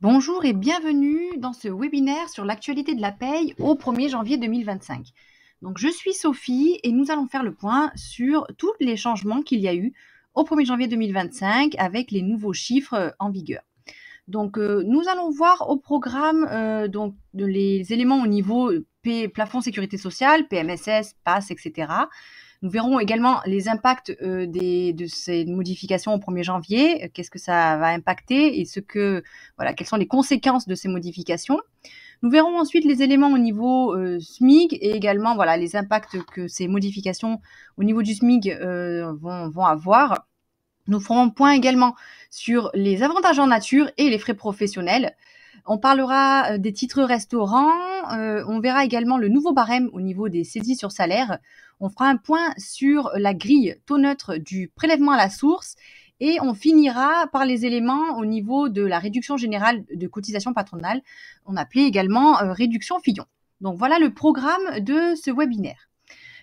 Bonjour et bienvenue dans ce webinaire sur l'actualité de la paye au 1er janvier 2025. Donc, je suis Sophie et nous allons faire le point sur tous les changements qu'il y a eu au 1er janvier 2025 avec les nouveaux chiffres en vigueur. Donc, nous allons voir au programme les éléments au niveau plafond sécurité sociale, PMSS, PASS, etc. Nous verrons également les impacts de ces modifications au 1er janvier, qu'est-ce que ça va impacter et quelles sont les conséquences de ces modifications. Nous verrons ensuite les éléments au niveau SMIC et également les impacts que ces modifications au niveau du SMIC vont avoir. Nous ferons un point également sur les avantages en nature et les frais professionnels. On parlera des titres restaurants, on verra également le nouveau barème au niveau des saisies sur salaire. On fera un point sur la grille taux neutre du prélèvement à la source et on finira par les éléments au niveau de la réduction générale de cotisation patronale, on appelait également réduction Fillon. Donc voilà le programme de ce webinaire.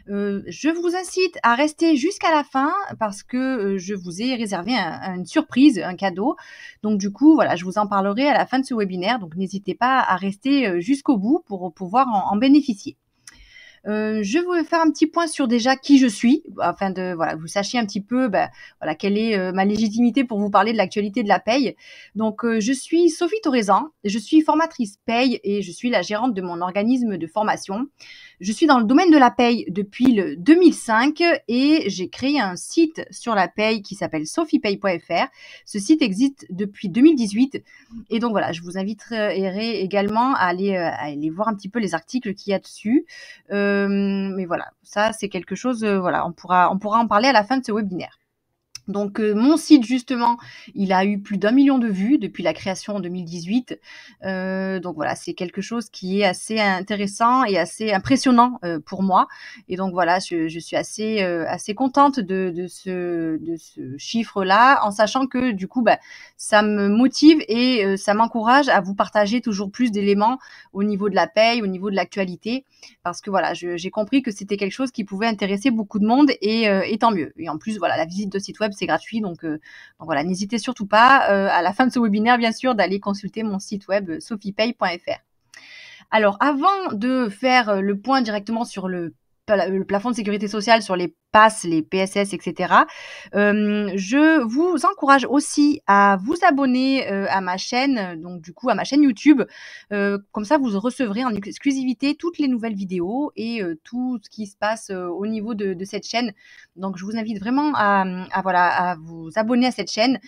Je vous incite à rester jusqu'à la fin parce que je vous ai réservé une surprise, un cadeau. Donc du coup, je vous en parlerai à la fin de ce webinaire. Donc n'hésitez pas à rester jusqu'au bout pour pouvoir en bénéficier. Je vais faire un petit point sur déjà qui je suis, afin de vous sachiez un petit peu quelle est ma légitimité pour vous parler de l'actualité de la paye. Donc je suis Sophie Torezan, je suis formatrice paye et je suis la gérante de mon organisme de formation. Je suis dans le domaine de la paye depuis le 2005 et j'ai créé un site sur la paye qui s'appelle sophiepaye.fr. Ce site existe depuis 2018 et donc je vous inviterai également à aller voir un petit peu les articles qu'il y a dessus. Mais ça c'est quelque chose, on pourra en parler à la fin de ce webinaire. Donc mon site justement, il a eu plus d'1 million de vues depuis la création en 2018. Donc c'est quelque chose qui est assez intéressant et assez impressionnant pour moi. Et donc je suis assez contente de ce chiffre-là, en sachant que du coup ça me motive et ça m'encourage à vous partager toujours plus d'éléments au niveau de la paye, au niveau de l'actualité, parce que j'ai compris que c'était quelque chose qui pouvait intéresser beaucoup de monde et tant mieux. Et en plus la visite de site web c'est gratuit, donc n'hésitez surtout pas à la fin de ce webinaire bien sûr d'aller consulter mon site web sophiepaye.fr. Alors avant de faire le point directement sur le plafond de sécurité sociale, sur les PASS, les PSS, etc. Je vous encourage aussi à vous abonner à ma chaîne, donc du coup à ma chaîne YouTube. Comme ça, vous recevrez en exclusivité toutes les nouvelles vidéos et tout ce qui se passe au niveau de cette chaîne. Donc, je vous invite vraiment à vous abonner à cette chaîne.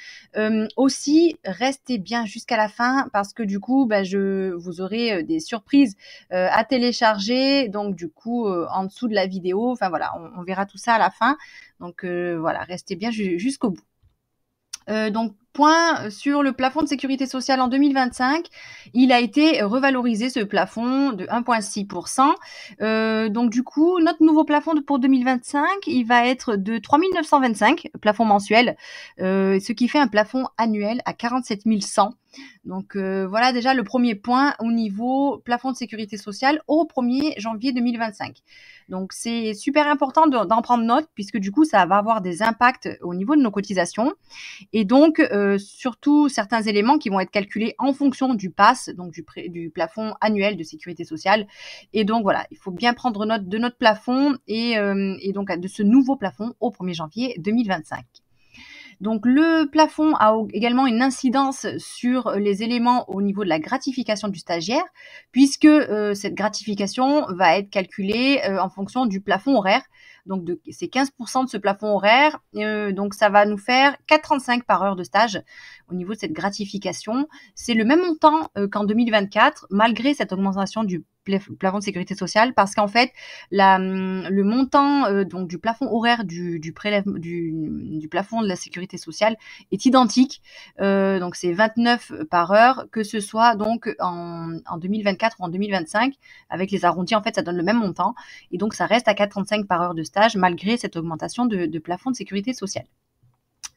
Aussi, restez bien jusqu'à la fin parce que du coup, vous aurez des surprises à télécharger. Donc, du coup, en dessous de la vidéo, on verra tout ça à la fin. Donc restez bien jusqu'au bout. Donc point sur le plafond de sécurité sociale en 2025, il a été revalorisé ce plafond de 1,6%. Donc du coup, notre nouveau plafond pour 2025, il va être de 3 925 plafond mensuel, ce qui fait un plafond annuel à 47 100. Donc voilà déjà le premier point au niveau plafond de sécurité sociale au 1er janvier 2025. Donc c'est super important d'en prendre note puisque du coup ça va avoir des impacts au niveau de nos cotisations et donc surtout certains éléments qui vont être calculés en fonction du PASS, donc du plafond annuel de sécurité sociale. Et donc il faut bien prendre note de notre plafond et donc de ce nouveau plafond au 1er janvier 2025. Donc le plafond a également une incidence sur les éléments au niveau de la gratification du stagiaire, puisque cette gratification va être calculée en fonction du plafond horaire. Donc c'est 15% de ce plafond horaire, donc ça va nous faire 4,35 par heure de stage au niveau de cette gratification. C'est le même montant qu'en 2024, malgré cette augmentation du plafond de sécurité sociale, parce qu'en fait le montant donc du plafond horaire du plafond de la sécurité sociale est identique, donc c'est 29 par heure, que ce soit donc en 2024 ou en 2025, avec les arrondis en fait ça donne le même montant et donc ça reste à 4,35 par heure de stage malgré cette augmentation de plafond de sécurité sociale.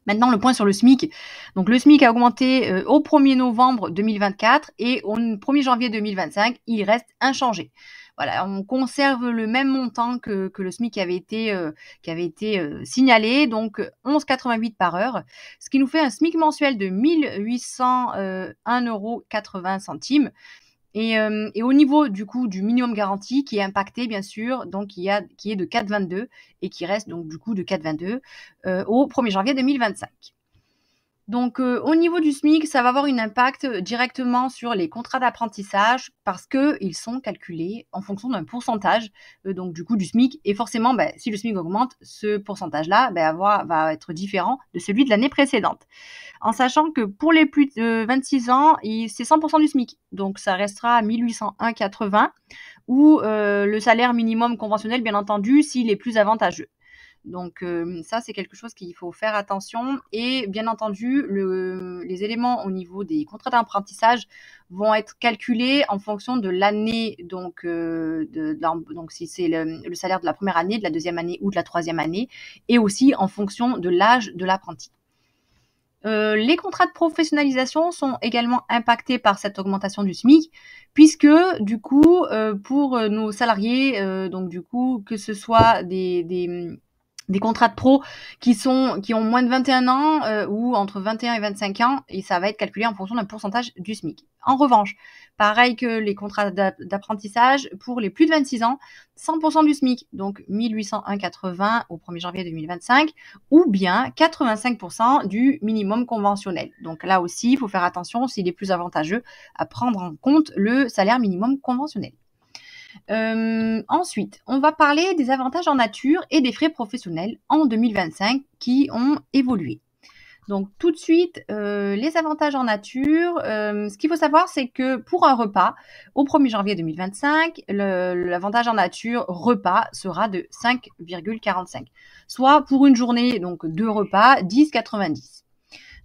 Maintenant, le point sur le SMIC. Donc, le SMIC a augmenté au 1er novembre 2024 et au 1er janvier 2025, il reste inchangé. voilà, on conserve le même montant que le SMIC qui avait été signalé, donc 11,88 par heure, ce qui nous fait un SMIC mensuel de 1 801,80 €. Et au niveau du coup du minimum garanti qui est impacté bien sûr, donc qui est de 4,22 et qui reste donc du coup de 4,22 au 1er janvier 2025. Donc au niveau du SMIC, ça va avoir un impact directement sur les contrats d'apprentissage parce qu'ils sont calculés en fonction d'un pourcentage donc du coup du SMIC. Et forcément, si le SMIC augmente, ce pourcentage-là va être différent de celui de l'année précédente. En sachant que pour les plus de 26 ans, c'est 100% du SMIC. Donc ça restera à 1801,80 ou le salaire minimum conventionnel, bien entendu, s'il est plus avantageux. Donc ça, c'est quelque chose qu'il faut faire attention. Et bien entendu, les éléments au niveau des contrats d'apprentissage vont être calculés en fonction de l'année, donc si c'est le salaire de la première année, de la deuxième année ou de la troisième année, et aussi en fonction de l'âge de l'apprenti. Les contrats de professionnalisation sont également impactés par cette augmentation du SMIC, puisque du coup, pour nos salariés, donc du coup, que ce soit des contrats de pro qui ont moins de 21 ans ou entre 21 et 25 ans, et ça va être calculé en fonction d'un pourcentage du SMIC. En revanche, pareil que les contrats d'apprentissage, pour les plus de 26 ans, 100% du SMIC, donc 1801,80 au 1er janvier 2025, ou bien 85% du minimum conventionnel. Donc là aussi, il faut faire attention s'il est plus avantageux à prendre en compte le salaire minimum conventionnel. Ensuite, on va parler des avantages en nature et des frais professionnels en 2025 qui ont évolué. Donc tout de suite, les avantages en nature, ce qu'il faut savoir, c'est que pour un repas, au 1er janvier 2025, l'avantage en nature repas sera de 5,45, soit pour une journée, donc 2 repas, 10,90.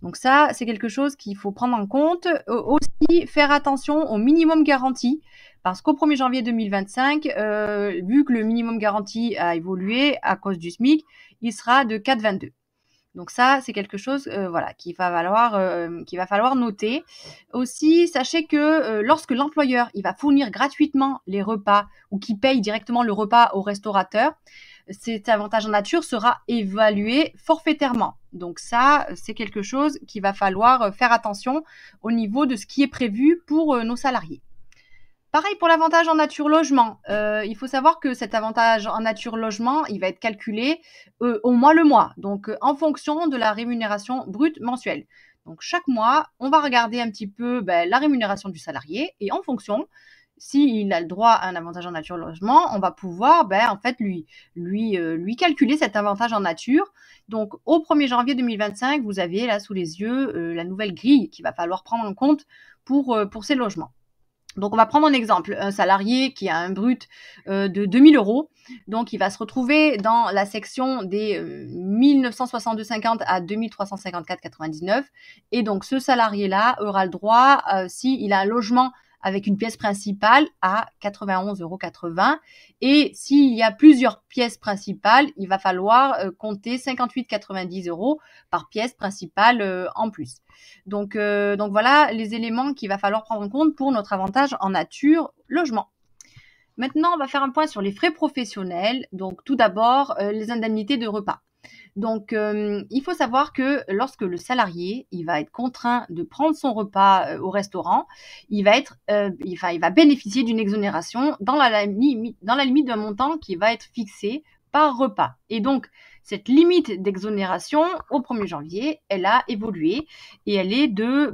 Donc ça, c'est quelque chose qu'il faut prendre en compte. Aussi, faire attention au minimum garanti, parce qu'au 1er janvier 2025, vu que le minimum garanti a évolué à cause du SMIC, il sera de 4,22. Donc ça, c'est quelque chose qu'il va falloir noter. Aussi, sachez que lorsque l'employeur il va fournir gratuitement les repas ou qu'il paye directement le repas au restaurateur, cet avantage en nature sera évalué forfaitairement. Donc ça, c'est quelque chose qu'il va falloir faire attention au niveau de ce qui est prévu pour nos salariés. Pareil pour l'avantage en nature logement. Il faut savoir que cet avantage en nature logement, il va être calculé au mois le mois, donc en fonction de la rémunération brute mensuelle. Donc chaque mois, on va regarder un petit peu la rémunération du salarié et en fonction, s'il a le droit à un avantage en nature logement, on va pouvoir en fait lui calculer cet avantage en nature. Donc au 1er janvier 2025, vous avez là sous les yeux la nouvelle grille qu'il va falloir prendre en compte pour ces logements. Donc, on va prendre un exemple, un salarié qui a un brut de 2 000 €. Donc, il va se retrouver dans la section des 1 962,50 à 2 354,99. Et donc, ce salarié-là aura le droit, s'il a un logement avec une pièce principale, à 91,80 €. Et s'il y a plusieurs pièces principales, il va falloir compter 58,90 € par pièce principale en plus. Donc voilà les éléments qu'il va falloir prendre en compte pour notre avantage en nature logement. Maintenant, on va faire un point sur les frais professionnels. Donc tout d'abord, les indemnités de repas. Donc, il faut savoir que lorsque le salarié, il va être contraint de prendre son repas au restaurant, il va bénéficier d'une exonération dans la limite d'un montant qui va être fixé par repas. Et donc, cette limite d'exonération, au 1er janvier, elle a évolué et elle est de,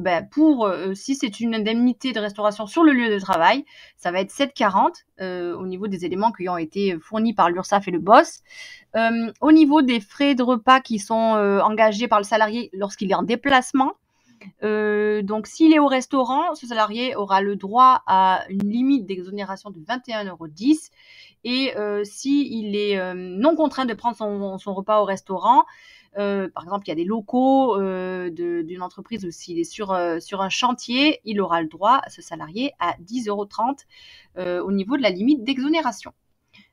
si c'est une indemnité de restauration sur le lieu de travail, ça va être 7,40 au niveau des éléments qui ont été fournis par l'URSSAF et le BOSS. Au niveau des frais de repas qui sont engagés par le salarié lorsqu'il est en déplacement, donc s'il est au restaurant, ce salarié aura le droit à une limite d'exonération de 21,10 €. Et s'il est non contraint de prendre son repas au restaurant, par exemple, il y a des locaux d'une entreprise ou s'il est sur un chantier, il aura le droit, ce salarié, à 10,30 € au niveau de la limite d'exonération.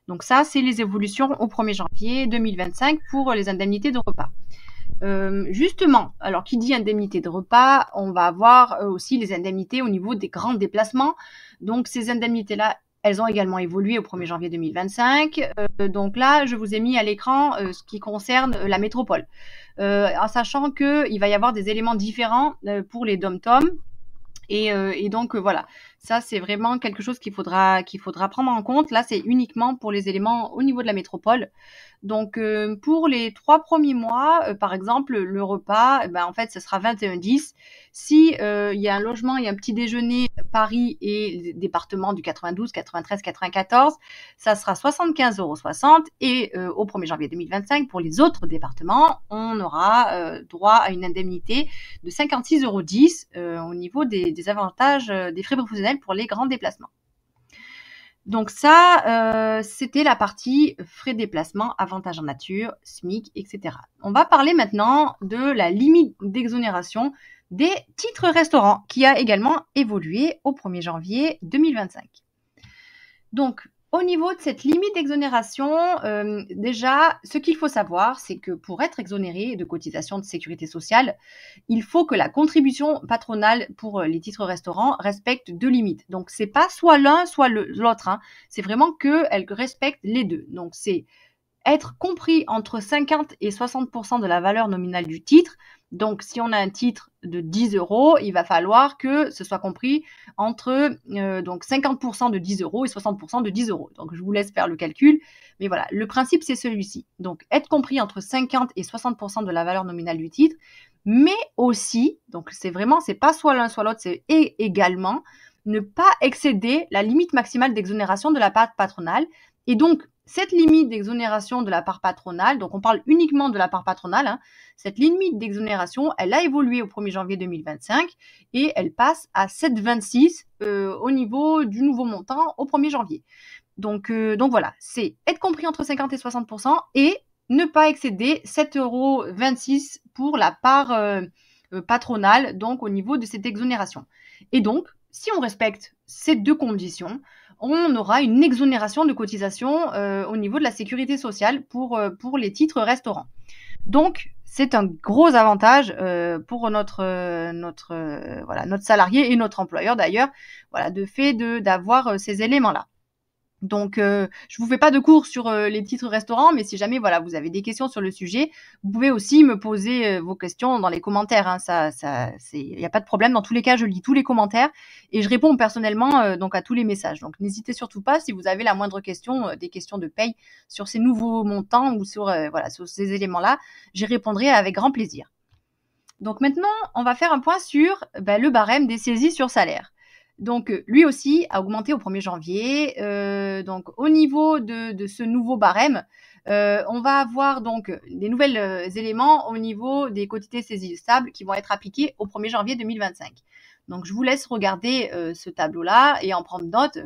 Donc ça, c'est les évolutions au 1er janvier 2025 pour les indemnités de repas. Justement, alors qui dit indemnité de repas, on va avoir aussi les indemnités au niveau des grands déplacements. Donc ces indemnités-là, Elles ont également évolué au 1er janvier 2025. Donc là, je vous ai mis à l'écran ce qui concerne la métropole. En sachant qu'il va y avoir des éléments différents pour les dom-tom. Et donc voilà, ça c'est vraiment quelque chose qu'il faudra prendre en compte. Là, c'est uniquement pour les éléments au niveau de la métropole. Donc pour les 3 premiers mois, par exemple, le repas, en fait, ce sera 21,10. Si il y a un logement et un petit déjeuner Paris et département du 92, 93, 94, ça sera 75,60 € et au 1er janvier 2025, pour les autres départements, on aura droit à une indemnité de 56,10 € au niveau des avantages des frais professionnels pour les grands déplacements. Donc ça, c'était la partie frais de déplacement, avantages en nature, SMIC, etc. On va parler maintenant de la limite d'exonération des titres restaurants qui a également évolué au 1er janvier 2025. Donc, au niveau de cette limite d'exonération, déjà, ce qu'il faut savoir, c'est que pour être exonéré de cotisation de sécurité sociale, il faut que la contribution patronale pour les titres restaurants respecte 2 limites. Donc, c'est pas soit l'un, soit l'autre. C'est vraiment qu'elle respecte les deux. Donc, c'est être compris entre 50 et 60% de la valeur nominale du titre. Donc, si on a un titre de 10 €, il va falloir que ce soit compris entre donc 50% de 10 € et 60% de 10 €. Donc, je vous laisse faire le calcul. Mais voilà, le principe, c'est celui-ci. Donc, être compris entre 50 et 60% de la valeur nominale du titre, mais aussi, donc c'est pas soit l'un, soit l'autre, c'est également ne pas excéder la limite maximale d'exonération de la part patronale. Et donc, cette limite d'exonération de la part patronale, donc on parle uniquement de la part patronale, cette limite d'exonération, elle a évolué au 1er janvier 2025 et elle passe à 7,26 au niveau du nouveau montant au 1er janvier. Donc voilà, c'est être compris entre 50 et 60% et ne pas excéder 7,26 € pour la part patronale, donc au niveau de cette exonération. Et donc, si on respecte ces deux conditions, on aura une exonération de cotisation au niveau de la sécurité sociale pour les titres restaurants. Donc, c'est un gros avantage pour notre salarié et notre employeur d'ailleurs, voilà, de fait d'avoir ces éléments-là. Donc, je vous fais pas de cours sur les titres restaurants, mais si jamais voilà, vous avez des questions sur le sujet, vous pouvez aussi me poser vos questions dans les commentaires. Il n'y a pas de problème. Dans tous les cas, je lis tous les commentaires et je réponds personnellement donc à tous les messages. Donc, n'hésitez surtout pas si vous avez la moindre question, des questions de paye sur ces nouveaux montants ou sur ces éléments-là, j'y répondrai avec grand plaisir. Donc maintenant, on va faire un point sur le barème des saisies sur salaire. Donc, lui aussi a augmenté au 1er janvier. Donc, au niveau de ce nouveau barème, on va avoir donc des nouveaux éléments au niveau des quotités saisissables qui vont être appliqués au 1er janvier 2025. Donc, je vous laisse regarder ce tableau-là et en prendre note.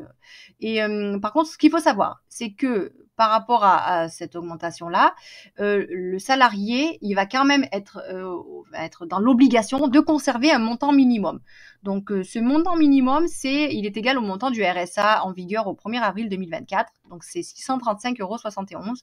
Par contre, ce qu'il faut savoir, c'est que par rapport à cette augmentation-là, le salarié, il va quand même être dans l'obligation de conserver un montant minimum. Donc, ce montant minimum, il est égal au montant du RSA en vigueur au 1er avril 2024. Donc, c'est 635,71 €.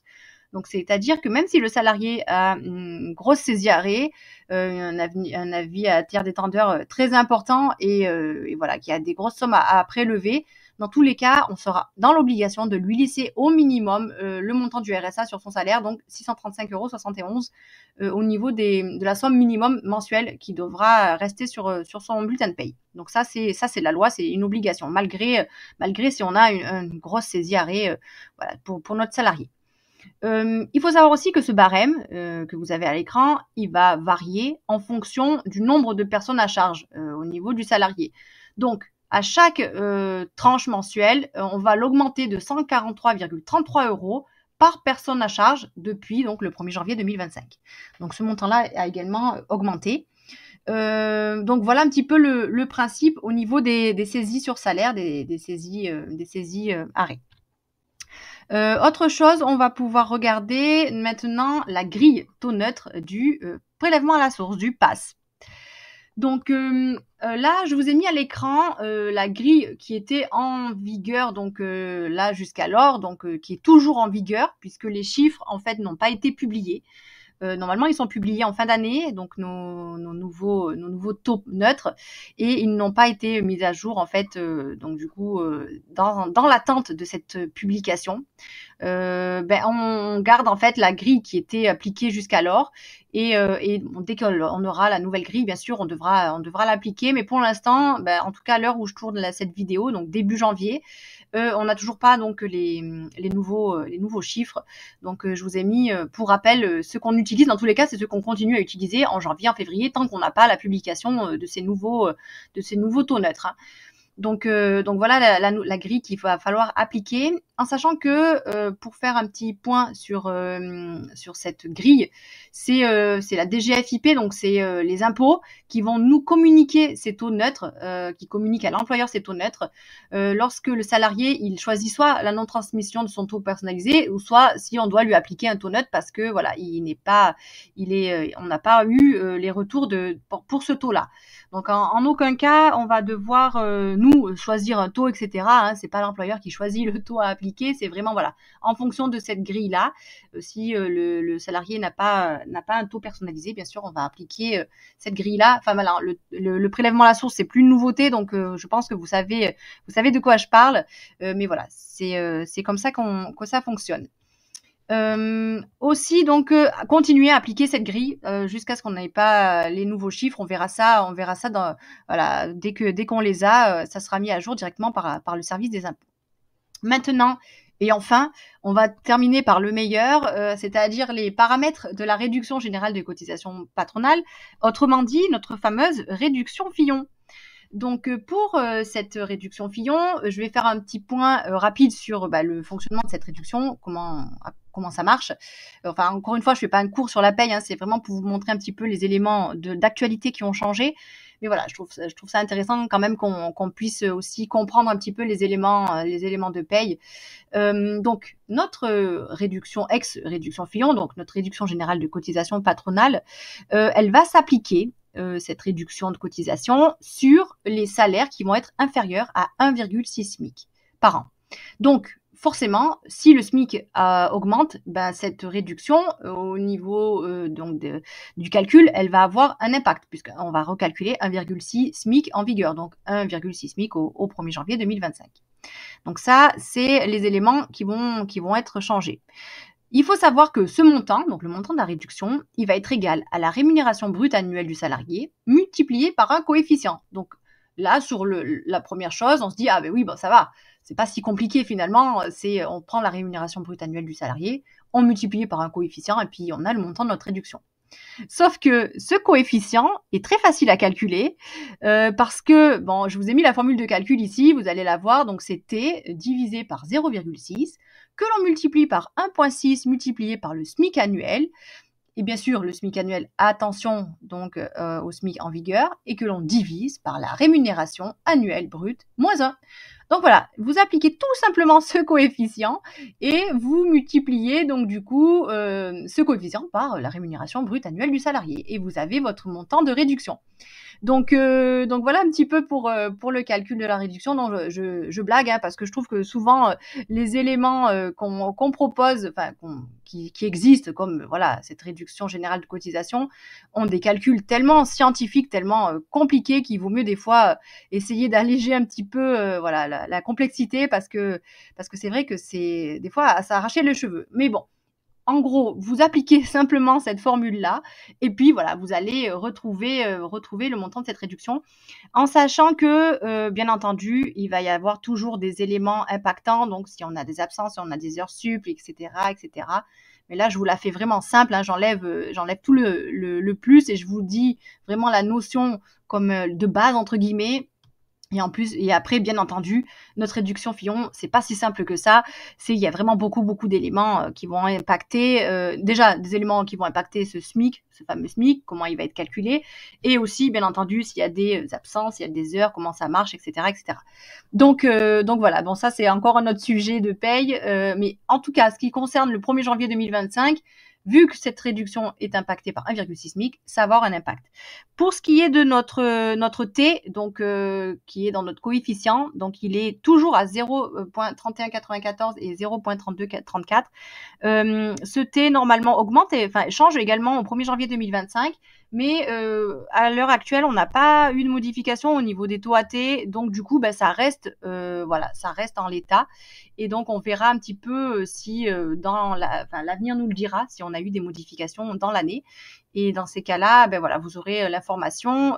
Donc, c'est-à-dire que même si le salarié a une grosse saisie arrêt, un avis à tiers détendeur très important et voilà, qui a des grosses sommes à prélever, dans tous les cas, on sera dans l'obligation de lui laisser au minimum le montant du RSA sur son salaire, donc 635,71 € au niveau de la somme minimum mensuelle qui devra rester sur son bulletin de paye. Donc ça, c'est la loi, c'est une obligation, malgré si on a une grosse saisie arrêt voilà, pour notre salarié. Il faut savoir aussi que ce barème que vous avez à l'écran, il va varier en fonction du nombre de personnes à charge au niveau du salarié. Donc, à chaque tranche mensuelle, on va l'augmenter de 143,33 € par personne à charge depuis donc, le 1er janvier 2025. Donc, ce montant-là a également augmenté. Donc, voilà un petit peu le principe au niveau des saisies sur salaire, des saisies arrêt. Autre chose, on va pouvoir regarder maintenant la grille taux neutre du prélèvement à la source, du PAS. Donc là, je vous ai mis à l'écran la grille qui était en vigueur donc là jusqu'alors, donc qui est toujours en vigueur puisque les chiffres en fait n'ont pas été publiés. Normalement, ils sont publiés en fin d'année, donc nos nouveaux taux neutres, et ils n'ont pas été mis à jour en fait. Donc du coup, dans l'attente de cette publication, on garde en fait la grille qui était appliquée jusqu'alors, et dès qu'on aura la nouvelle grille, bien sûr, on devra l'appliquer. Mais pour l'instant, en tout cas à l'heure où je tourne cette vidéo, donc début janvier, on n'a toujours pas donc les nouveaux chiffres. Donc je vous ai mis pour rappel ce qu'on utilise. Dans tous les cas, c'est ce qu'on continue à utiliser en janvier, en février, tant qu'on n'a pas la publication de ces nouveaux taux neutres, hein. Donc voilà la grille qu'il va falloir appliquer, en sachant que pour faire un petit point sur cette grille, c'est la DGFiP, donc c'est les impôts qui vont nous communiquer ces taux neutres, qui communiquent à l'employeur ces taux neutres, lorsque le salarié il choisit soit la non-transmission de son taux personnalisé, ou soit si on doit lui appliquer un taux neutre parce que voilà, on n'a pas eu les retours pour ce taux-là. Donc en aucun cas on va devoir nous choisir un taux, etc. Hein, c'est pas l'employeur qui choisit le taux à appliquer, c'est vraiment voilà en fonction de cette grille là. Si le salarié n'a pas un taux personnalisé, bien sûr on va appliquer cette grille là. Enfin voilà, le prélèvement à la source c'est plus une nouveauté, donc je pense que vous savez de quoi je parle. Mais voilà, c'est comme ça que ça fonctionne. Aussi donc continuer à appliquer cette grille jusqu'à ce qu'on n'ait pas les nouveaux chiffres. On verra ça dans voilà, dès qu'on les a, ça sera mis à jour directement par le service des impôts. Maintenant et enfin, on va terminer par le meilleur, c'est-à-dire les paramètres de la réduction générale de cotisation patronale, autrement dit notre fameuse réduction Fillon. Donc pour cette réduction Fillon, je vais faire un petit point rapide sur le fonctionnement de cette réduction, comment ça marche. Enfin, encore une fois, je fais pas un cours sur la paye, hein, c'est vraiment pour vous montrer un petit peu les éléments d'actualité qui ont changé. Mais voilà, je trouve ça intéressant quand même qu'on puisse aussi comprendre un petit peu les éléments de paye. Donc notre réduction ex-réduction Fillon, donc notre réduction générale de cotisation patronale, elle va s'appliquer, cette réduction de cotisation, sur les salaires qui vont être inférieurs à 1,6 SMIC par an. Donc forcément, si le SMIC augmente, cette réduction au niveau du calcul, elle va avoir un impact, puisqu'on va recalculer 1,6 SMIC en vigueur, donc 1,6 SMIC au 1er janvier 2025. Donc ça, c'est les éléments qui vont être changés. Il faut savoir que ce montant, donc le montant de la réduction, il va être égal à la rémunération brute annuelle du salarié multiplié par un coefficient. Donc là, sur la première chose, on se dit, ah ben oui, ça va, c'est pas si compliqué finalement, on prend la rémunération brute annuelle du salarié, on multiplie par un coefficient et puis on a le montant de notre réduction. Sauf que ce coefficient est très facile à calculer parce que, je vous ai mis la formule de calcul ici, vous allez la voir, donc c'est T divisé par 0,6 que l'on multiplie par 1,6 multiplié par le SMIC annuel, et bien sûr le SMIC annuel, attention donc au SMIC en vigueur, et que l'on divise par la rémunération annuelle brute moins 1. Donc voilà, vous appliquez tout simplement ce coefficient et vous multipliez donc du coup ce coefficient par la rémunération brute annuelle du salarié et vous avez votre montant de réduction. Donc voilà un petit peu pour le calcul de la réduction. Non, je blague, hein, parce que je trouve que souvent les éléments qu'on propose, enfin qui existent, comme voilà cette réduction générale de cotisation, ont des calculs tellement scientifiques, tellement compliqués, qu'il vaut mieux des fois essayer d'alléger un petit peu voilà la complexité, parce que c'est vrai que c'est des fois à s'arracher les cheveux. Mais bon. En gros, vous appliquez simplement cette formule-là et puis voilà, vous allez retrouver le montant de cette réduction, en sachant que, bien entendu, il va y avoir toujours des éléments impactants, donc si on a des absences, si on a des heures sup, etc. Mais là, je vous la fais vraiment simple, hein, j'enlève tout le plus et je vous dis vraiment la notion comme de base, entre guillemets. Et après, bien entendu, notre réduction Fillon, c'est pas si simple que ça. Il y a vraiment beaucoup d'éléments qui vont impacter, déjà des éléments qui vont impacter ce SMIC, ce fameux SMIC, comment il va être calculé, et aussi, bien entendu, s'il y a des absences, s'il y a des heures, comment ça marche, etc. Donc voilà, bon, ça c'est encore un autre sujet de paye, mais en tout cas, ce qui concerne le 1er janvier 2025, vu que cette réduction est impactée par 1,6 SMIC, ça va avoir un impact. Pour ce qui est de notre T, donc qui est dans notre coefficient, donc il est toujours à 0,3194 et 0,3234. Ce T normalement augmente et change également au 1er janvier 2025. Mais à l'heure actuelle, on n'a pas eu de modification au niveau des taux AT, donc du coup, ça reste, ça reste en l'état. Et donc, on verra un petit peu si l'avenir nous le dira, si on a eu des modifications dans l'année. Et dans ces cas-là, vous aurez l'information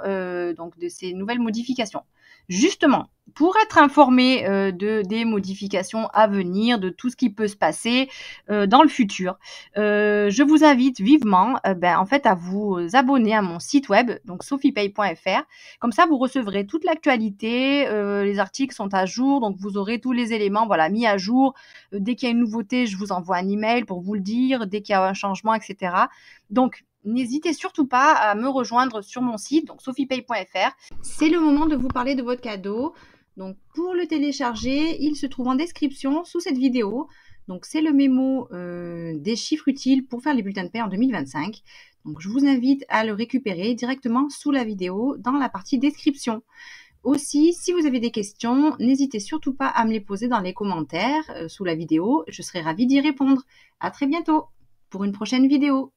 donc de ces nouvelles modifications. Justement, pour être informé des modifications à venir, de tout ce qui peut se passer dans le futur, je vous invite vivement à vous abonner à mon site web, donc sophiepay.fr. Comme ça, vous recevrez toute l'actualité, les articles sont à jour, donc vous aurez tous les éléments mis à jour. Dès qu'il y a une nouveauté, je vous envoie un email pour vous le dire, dès qu'il y a un changement, etc. Donc, n'hésitez surtout pas à me rejoindre sur mon site, donc sophiepay.fr. C'est le moment de vous parler de votre cadeau. Donc, pour le télécharger, il se trouve en description sous cette vidéo. Donc, c'est le mémo des chiffres utiles pour faire les bulletins de paie en 2025. Donc, je vous invite à le récupérer directement sous la vidéo dans la partie description. Aussi, si vous avez des questions, n'hésitez surtout pas à me les poser dans les commentaires sous la vidéo. Je serai ravie d'y répondre. À très bientôt pour une prochaine vidéo.